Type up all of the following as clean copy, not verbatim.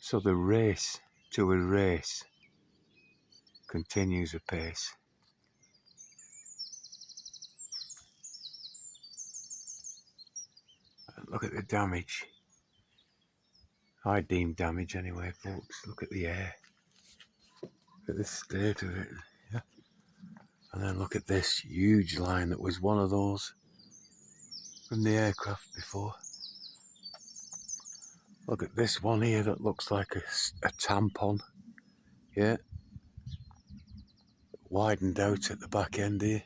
So the race to erase continues apace. Look at the damage. I deem damage anyway, folks. Look at the air. Look at the state of it. Yeah. And then look at this huge line that was one of those from the aircraft before. Look at this one here that looks like a tampon. Yeah. Widened out at the back end here.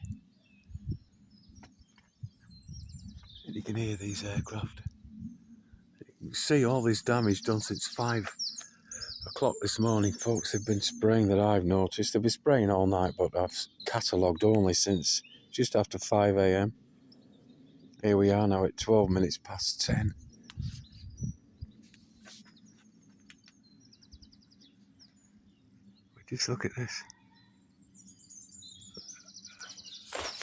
And you can hear these aircraft. You can see all this damage done since 5 o'clock this morning. Folks have been spraying that I've noticed. They've been spraying all night, but I've catalogued only since just after 5 a.m. Here we are now at 12 minutes past 10. Just look at this.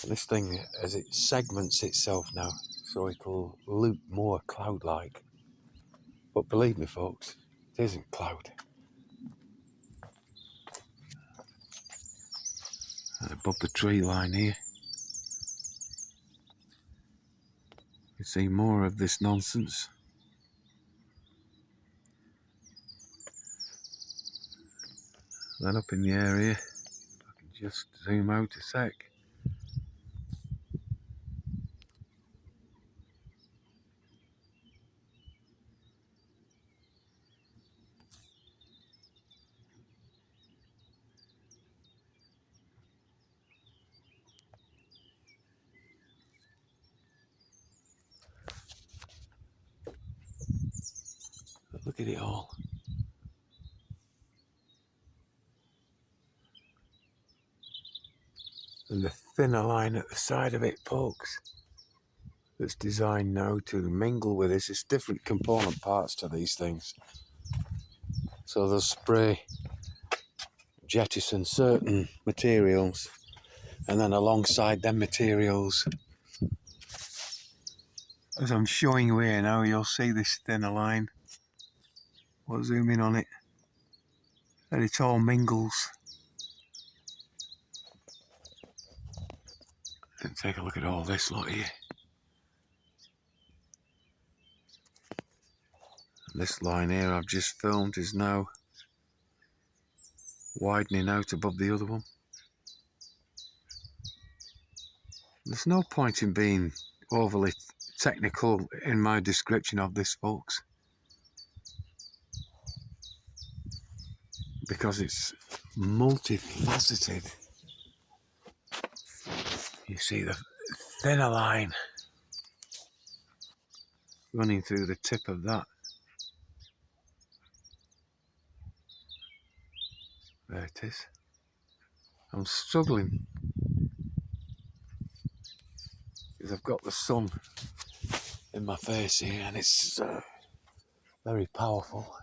This thing, as it segments itself now, so it'll look more cloud-like. But believe me, folks, it isn't cloud. And above the tree line here, you see more of this nonsense. Then up in the area, I can just zoom out a sec. But look at it all. And the thinner line at the side of it, folks, that's designed now to mingle with this. It's different component parts to these things. So they'll spray, jettison certain materials, and then alongside them materials, as I'm showing you here now, you'll see this thinner line. We'll zoom in on it, and it all mingles. And take a look at all this lot here. And this line here I've just filmed is now widening out above the other one. There's no point in being overly technical in my description of this, folks, because it's multifaceted. You see the thinner line running through the tip of that. There it is. I'm struggling because I've got the sun in my face here and it's very powerful.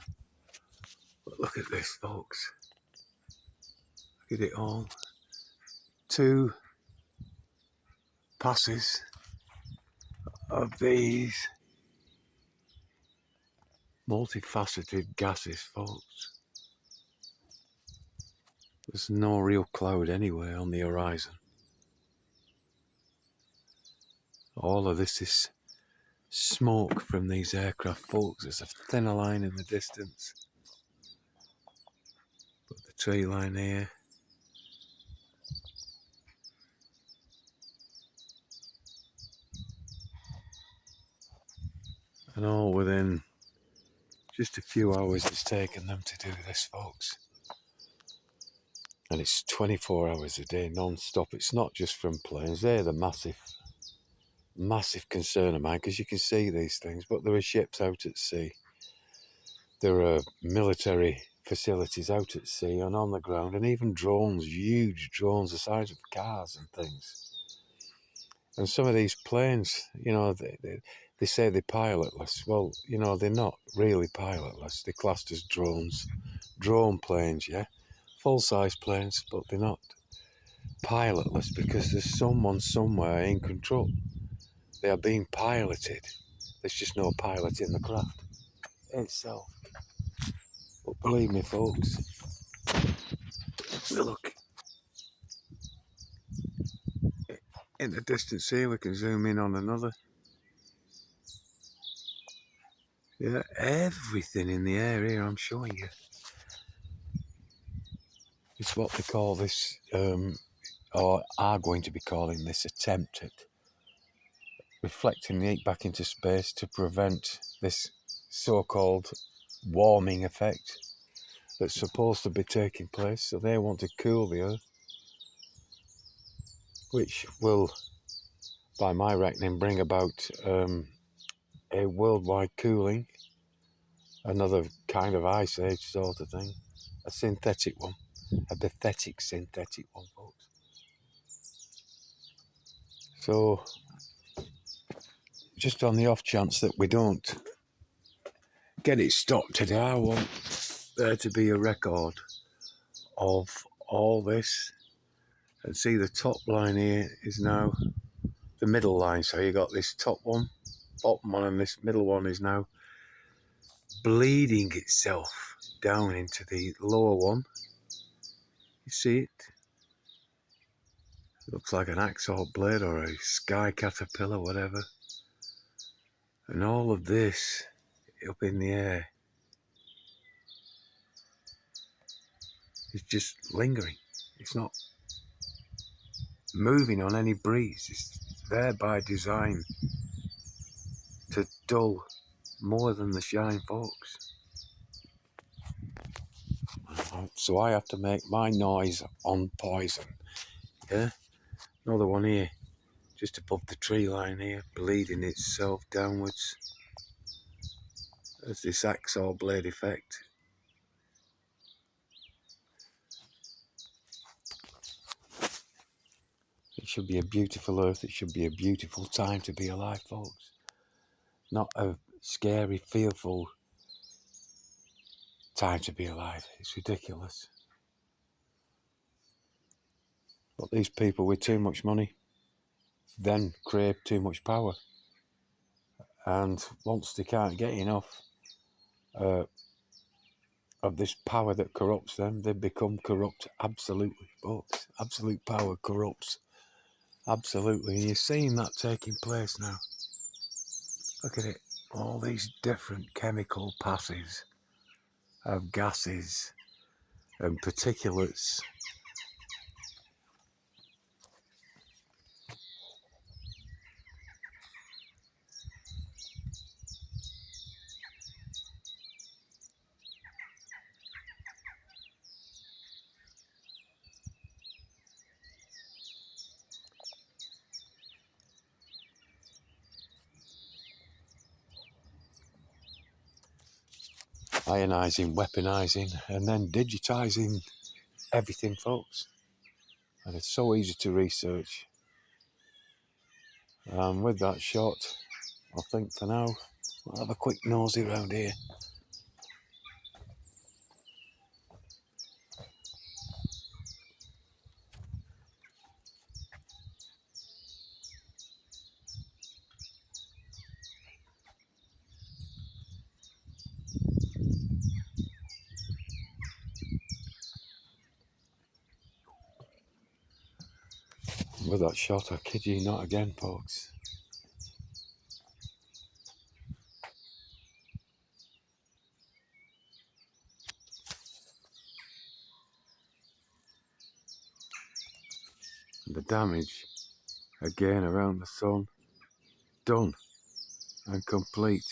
But look at this, folks. Look at it all. 2 passes of these multifaceted gases, folks. There's no real cloud anywhere on the horizon. All of this is smoke from these aircraft, folks. There's a thinner line in the distance. But the tree line here. And all within just a few hours it's taken them to do this, folks. And it's 24 hours a day, non-stop. It's not just from planes. They're the massive concern of mine, because you can see these things, but there are ships out at sea. There are military facilities out at sea and on the ground, and even drones, huge drones the size of cars and things. And some of these planes, you know, they say they're pilotless. Well, you know, they're not really pilotless. They're classed as drones. Drone planes, yeah? Full-size planes, but they're not pilotless because there's someone somewhere in control. They are being piloted. There's just no pilot in the craft itself. But believe me, folks, look in the distance here, we can zoom in on another. Yeah, everything in the air here I'm showing you. It's what they call this, or are going to be calling this, attempt at reflecting the heat back into space to prevent this so-called warming effect that's supposed to be taking place. So they want to cool the Earth, which will, by my reckoning, bring about a worldwide cooling, another kind of ice age sort of thing, a synthetic one, a pathetic synthetic one, folks. So, just on the off chance that we don't get it stopped today, I want there to be a record of all this. And see, the top line here is now the middle line. So you got this top one, bottom one, and this middle one is now bleeding itself down into the lower one. You see it? It looks like an hacksaw blade or a sky caterpillar, whatever. And all of this up in the air is just lingering. It's not moving on any breeze. It's there by design to dull more than the shine, folks. So I have to make my noise on poison. Yeah, another one here, just above the tree line here, bleeding itself downwards. There's this hacksaw blade effect. It should be a beautiful Earth. It should be a beautiful time to be alive, folks. Not a scary, fearful time to be alive. It's ridiculous. But these people with too much money then crave too much power. And once they can't get enough of this power that corrupts them, they become corrupt. Absolutely, folks. Absolute power corrupts. Absolutely. And you're seeing that taking place now. Look at it. All these different chemical passes of gases and particulates. Ionizing, weaponizing, and then digitizing everything, folks. And it's so easy to research. With that shot, I think for now, we'll have a quick nosy around here. With that shot, I kid you not again, folks. The damage, again around the sun, done and complete.